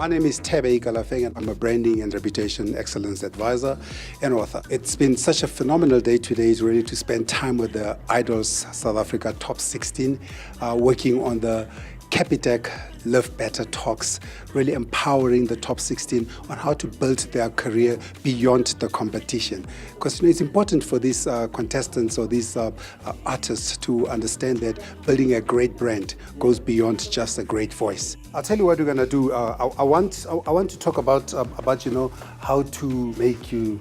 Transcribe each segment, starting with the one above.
My name is Tebe Ikalafeng, and I'm a branding and reputation excellence advisor and author. It's been such a phenomenal day today, is really to spend time with the Idols South Africa Top 16, working on the Capitec Live Better talks, really empowering the top 16 on how to build their career beyond the competition. Because it's important for these contestants or these artists to understand that building a great brand goes beyond just a great voice. I'll tell you what we're gonna do. I want to talk about how to make you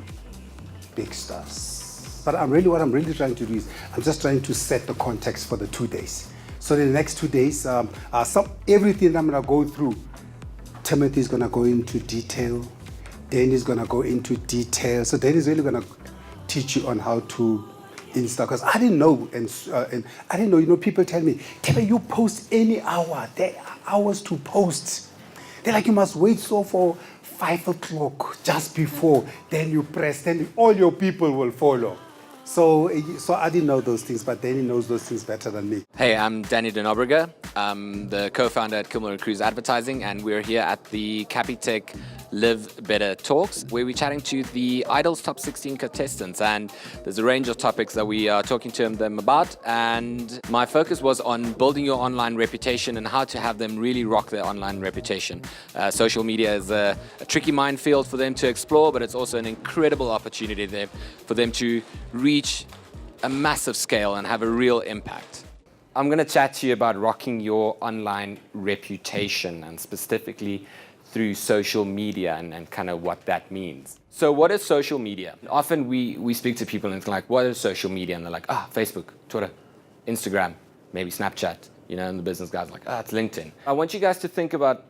big stars. But what I'm really trying to do is I'm just trying to set the context for the 2 days. So in the next 2 days, everything I'm going to go through, Timothy is going to go into detail. Danny is going to go into detail. So Danny is really going to teach you on how to Insta. Because I didn't know, and I didn't know. People tell me, Tebe, you post any hour. There are hours to post. They're like, you must wait for 5 o'clock just before. Then you press. Then all your people will follow. So I didn't know those things, but Danny knows those things better than me. Hey, I'm Danny de Nobrega. I'm the co-founder at Kilmer & Cruz Advertising, and we're here at the Capitec Live Better Talks, where we're chatting to the Idols Top 16 contestants, and there's a range of topics that we are talking to them about, and my focus was on building your online reputation and how to have them really rock their online reputation. Social media is a tricky minefield for them to explore, but it's also an incredible opportunity there for them to reach a massive scale and have a real impact. I'm going to chat to you about rocking your online reputation, and specifically through social media and kind of what that means. So what is social media? Often we speak to people and it's like, what is social media? And they're like, Facebook, Twitter, Instagram, maybe Snapchat, and the business guys are like, it's LinkedIn. I want you guys to think about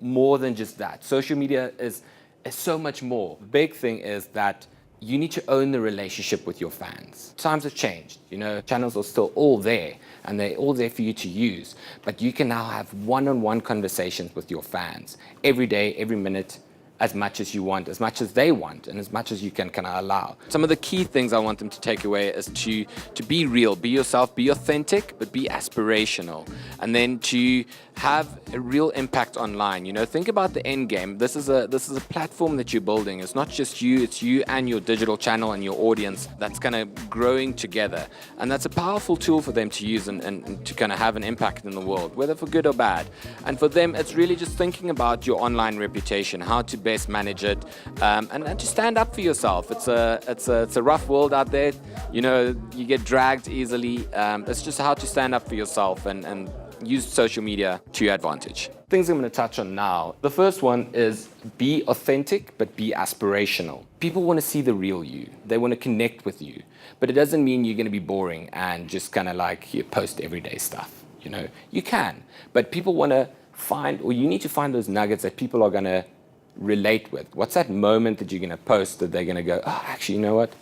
more than just that. Social media is so much more. The big thing is that you need to own the relationship with your fans. Times have changed, channels are still all there and they're all there for you to use, but you can now have one-on-one conversations with your fans every day, every minute, as much as you want, as much as they want, and as much as you can kind of allow. Some of the key things I want them to take away is to be real, be yourself, be authentic, but be aspirational. And then to have a real impact online. Think about the end game. This is a platform that you're building. It's not just you, it's you and your digital channel and your audience that's kind of growing together. And that's a powerful tool for them to use and to kind of have an impact in the world, whether for good or bad. And for them, it's really just thinking about your online reputation, how to best manage it, and to stand up for yourself. It's a rough world out there. You get dragged easily. It's just how to stand up for yourself and use social media to your advantage. Things I'm going to touch on now. The first one is be authentic, but be aspirational. People want to see the real you. They want to connect with you, but it doesn't mean you're going to be boring and just kind of like you post everyday stuff. You can, but people want to find, or you need to find those nuggets that people are going to relate with. What's that moment that you're going to post that they're going to go, actually, you know what?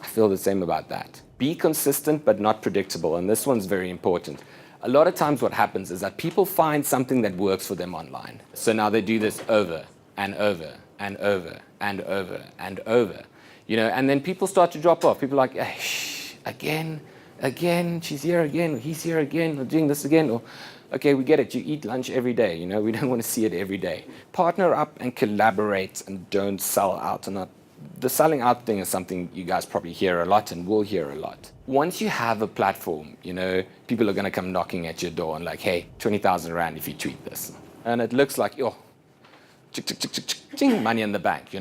I feel the same about that. Be consistent, but not predictable. And this one's very important. A lot of times what happens is that people find something that works for them online. So now they do this over and over and over and over and over, and then people start to drop off. People are like, again, she's here again, he's here again, we're doing this again. Or, okay, we get it. You eat lunch every day. We don't want to see it every day. Partner up and collaborate and don't sell out. And the selling out thing is something you guys probably hear a lot and will hear a lot. Once you have a platform, people are going to come knocking at your door and like, hey, 20,000 Rand if you tweet this. And it looks like, money in the bank,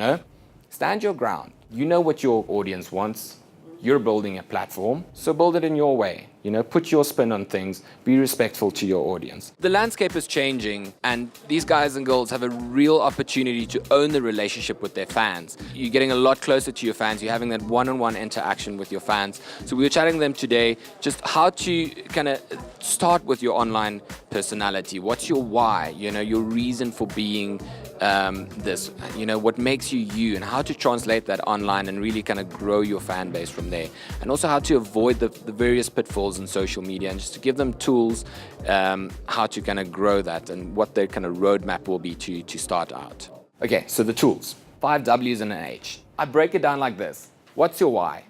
Stand your ground. You know what your audience wants. You're building a platform, so build it in your way. Put your spin on things, be respectful to your audience. The landscape is changing, and these guys and girls have a real opportunity to own the relationship with their fans. You're getting a lot closer to your fans. You're having that one-on-one interaction with your fans. So we were chatting to them today, just how to kind of start with your online personality. What's your why? Your reason for being this, what makes you you, and how to translate that online and really kind of grow your fan base from there. And also how to avoid the various pitfalls in social media, and just to give them tools how to kind of grow that and what their kind of roadmap will be to start out. Okay, so the tools, 5 W's and an H. I break it down like this. What's your why?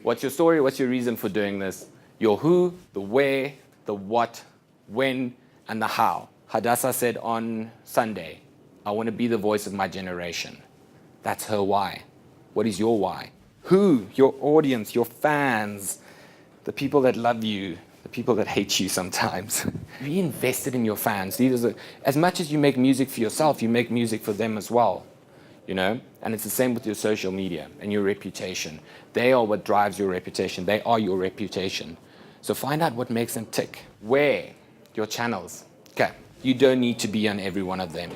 What's your story? What's your reason for doing this? Your who, the where, the what, when, and the how. Hadassah said on Sunday, I want to be the voice of my generation. That's her why. What is your why? Who? Your audience, your fans, the people that love you, the people that hate you sometimes. Be invested in your fans. As much as you make music for yourself, you make music for them as well. And it's the same with your social media and your reputation. They are what drives your reputation. They are your reputation. So find out what makes them tick. Where? Your channels. Okay, you don't need to be on every one of them.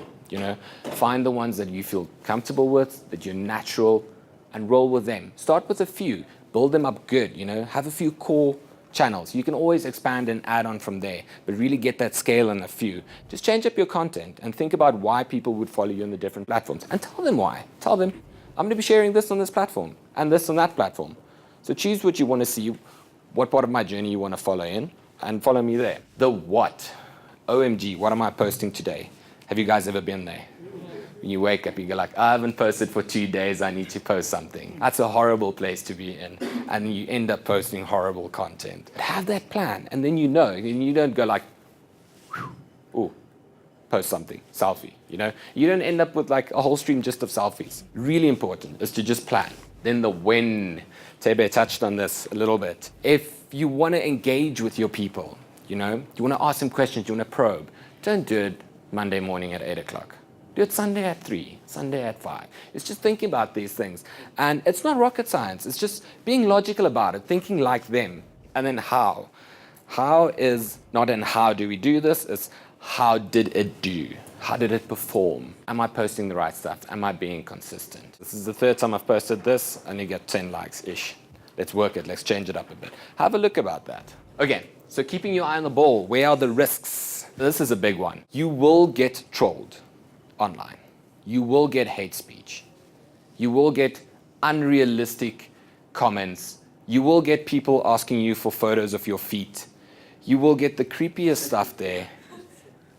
Find the ones that you feel comfortable with, that you're natural, and roll with them. Start with a few, build them up good. Have a few core channels. You can always expand and add on from there, but really get that scale on a few. Just change up your content and think about why people would follow you on the different platforms, and tell them why. Tell them, I'm going to be sharing this on this platform and this on that platform. So choose what you want to see, what part of my journey you want to follow in, and follow me there. The what? OMG, what am I posting today? Have you guys ever been there? When you wake up, you go like, I haven't posted for 2 days, I need to post something. That's a horrible place to be in. And you end up posting horrible content. Have that plan, and then and you don't go like, ooh, post something, selfie, You don't end up with like a whole stream just of selfies. Really important is to just plan. Then the when. Tebe touched on this a little bit. If you want to engage with your people, you want to ask them questions, you want to probe, don't do it Monday morning at 8 o'clock. Do it Sunday at 3, Sunday at 5. It's just thinking about these things. And it's not rocket science. It's just being logical about it, thinking like them. And then how. How is not in how do we do this, it's how did it do? How did it perform? Am I posting the right stuff? Am I being consistent? This is the third time I've posted this, and you get 10 likes-ish. Let's work it. Let's change it up a bit. Have a look about that. Okay, so keeping your eye on the ball. Where are the risks? This is a big one. You will get trolled online. You will get hate speech. You will get unrealistic comments. You will get people asking you for photos of your feet. You will get the creepiest stuff there.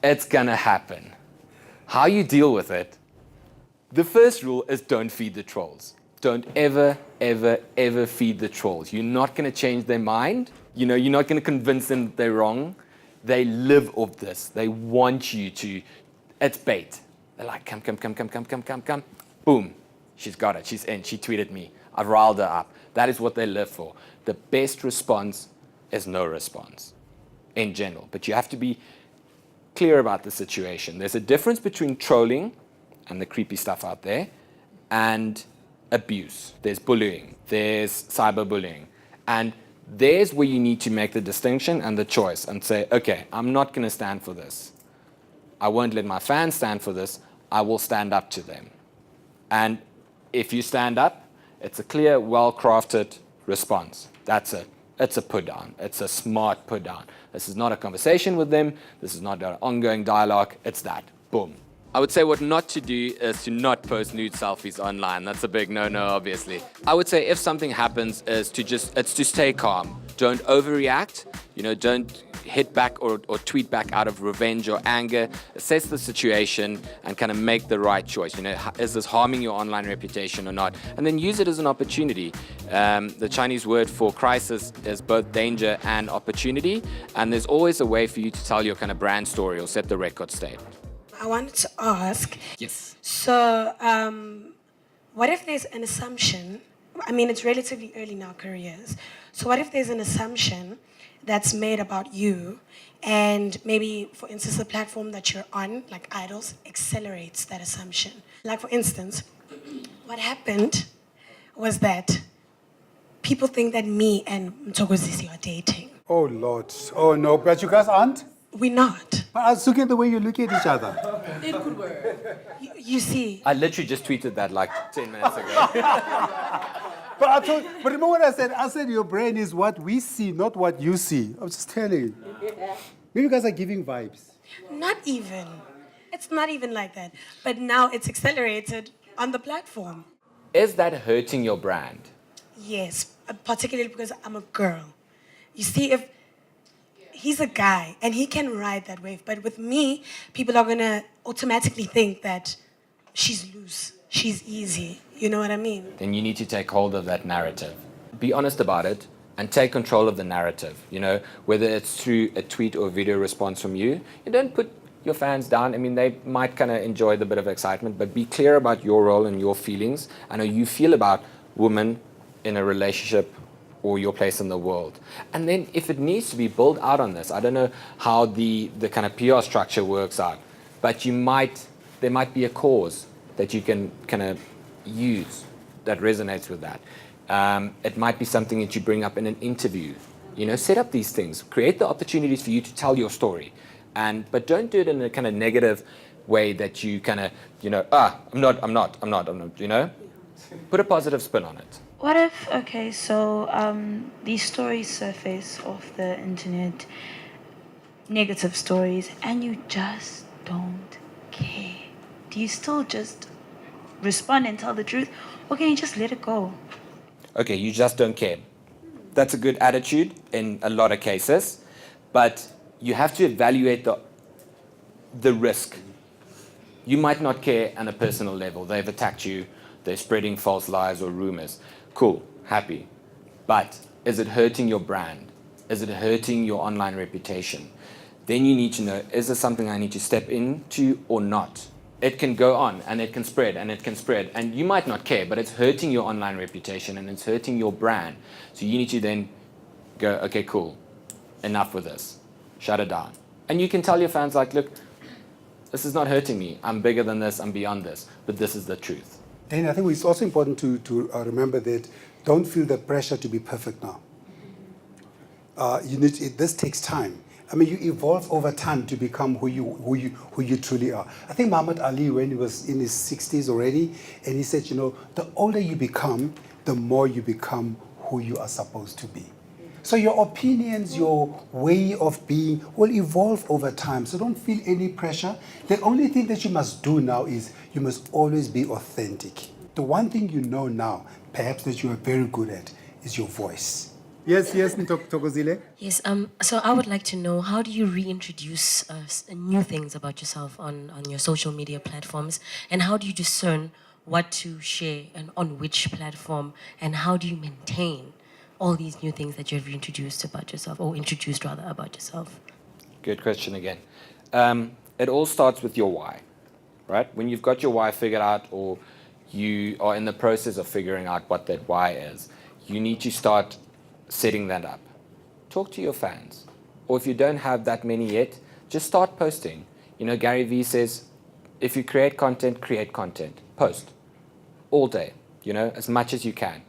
It's gonna happen. How you deal with it? The first rule is don't feed the trolls. Don't ever, ever, ever feed the trolls. You're not gonna change their mind. You're not gonna convince them that they're wrong. They live off this. They want you to, it's bait. They're like, come. Boom, she's got it, she's in, she tweeted me. I've riled her up. That is what they live for. The best response is no response in general, but you have to be clear about the situation. There's a difference between trolling and the creepy stuff out there and abuse. There's bullying, there's cyberbullying, and there's where you need to make the distinction and the choice and say, okay, I'm not going to stand for this. I won't let my fans stand for this. I will stand up to them. And if you stand up, it's a clear, well-crafted response. That's it. It's a put down. It's a smart put down. This is not a conversation with them. This is not an ongoing dialogue. It's that. Boom. I would say what not to do is to not post nude selfies online. That's a big no-no, obviously. I would say if something happens is it's to stay calm. Don't overreact. Don't hit back or tweet back out of revenge or anger. Assess the situation and kind of make the right choice. Is this harming your online reputation or not? And then use it as an opportunity. The Chinese word for crisis is both danger and opportunity. And there's always a way for you to tell your kind of brand story or set the record straight. I wanted to ask. Yes. So, what if there's an assumption? I mean, it's relatively early in our careers. So, what if there's an assumption that's made about you, and maybe, for instance, the platform that you're on, like Idols, accelerates that assumption? Like, for instance, what happened was that people think that me and Mthokozisi are dating. Oh, Lord. Oh, no. But you guys aren't? We're not. But I was looking at the way you look at each other. It could work. You see. I literally just tweeted that like 10 minutes ago. But remember what I said? I said your brain is what we see, not what you see. I was just telling you. Maybe you guys are giving vibes. Not even. It's not even like that. But now it's accelerated on the platform. Is that hurting your brand? Yes, particularly because I'm a girl. You see, if he's a guy and he can ride that wave, but with me, people are gonna automatically think that she's loose, she's easy. You know what I mean? Then you need to take hold of that narrative. Be honest about it and take control of the narrative. Whether it's through a tweet or a video response from you. You don't put your fans down. I mean, they might kind of enjoy the bit of excitement, but be clear about your role and your feelings and how you feel about women in a relationship or your place in the world. And then if it needs to be built out on this, I don't know how the kind of PR structure works out, but there might be a cause that you can kind of use that resonates with that. It might be something that you bring up in an interview. Set up these things, create the opportunities for you to tell your story. But don't do it in a kind of negative way that you kind of, I'm not, Put a positive spin on it. What if, okay, so these stories surface off the internet, negative stories, and you just don't care? Do you still just respond and tell the truth, or can you just let it go? Okay, you just don't care. That's a good attitude in a lot of cases, but you have to evaluate the risk. You might not care on a personal level. They've attacked you. They're spreading false lies or rumors. Cool, happy. But is it hurting your brand? Is it hurting your online reputation? Then you need to know, is this something I need to step into or not? It can go on and it can spread and it can spread. And you might not care, but it's hurting your online reputation and it's hurting your brand. So you need to then go, okay, cool, enough with this. Shut it down. And you can tell your fans, like, look, this is not hurting me. I'm bigger than this. I'm beyond this. But this is the truth. And I think it's also important to remember that don't feel the pressure to be perfect now. This takes time. I mean, you evolve over time to become who you truly are. I think Muhammad Ali, when he was in his 60s already, and he said, the older you become, the more you become who you are supposed to be. So your opinions, your way of being will evolve over time. So don't feel any pressure. The only thing that you must do now is you must always be authentic. The one thing you know now, perhaps that you are very good at, is your voice. Yes, Ntokozile. Yes, so I would like to know, how do you reintroduce new things about yourself on your social media platforms? And how do you discern what to share and on which platform? And how do you maintain all these new things that you've reintroduced about yourself, or introduced rather about yourself? Good question again. It all starts with your why, right? When you've got your why figured out, or you are in the process of figuring out what that why is, you need to start setting that up. Talk to your fans. Or if you don't have that many yet, just start posting. Gary Vee says, if you create content, post all day, as much as you can,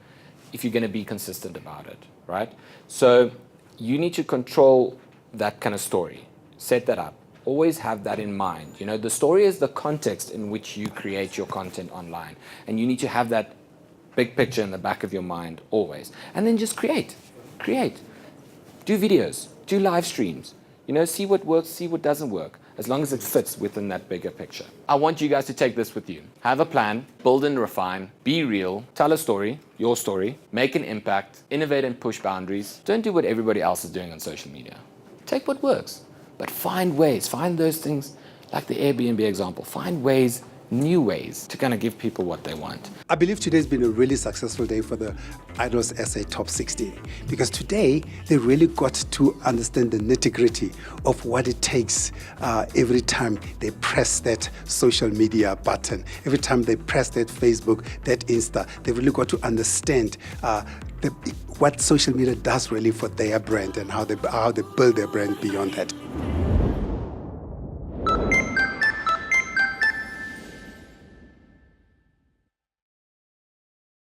if you're going to be consistent about it, right? So you need to control that kind of story. Set that up. Always have that in mind. The story is the context in which you create your content online. And you need to have that big picture in the back of your mind always. And then just create. Do videos. Do live streams. See what works, see what doesn't work, as long as it fits within that bigger picture. I want you guys to take this with you. Have a plan, build and refine, be real, tell a story, your story, make an impact, innovate and push boundaries. Don't do what everybody else is doing on social media. Take what works, but find ways, find those things, like the Airbnb example, find ways, new ways to kind of give people what they want. I believe today's been a really successful day for the Idols SA Top 16, because today they really got to understand the nitty-gritty of what it takes every time they press that social media button, every time they press that Facebook, that Insta. They really got to understand what social media does really for their brand and how they build their brand beyond that.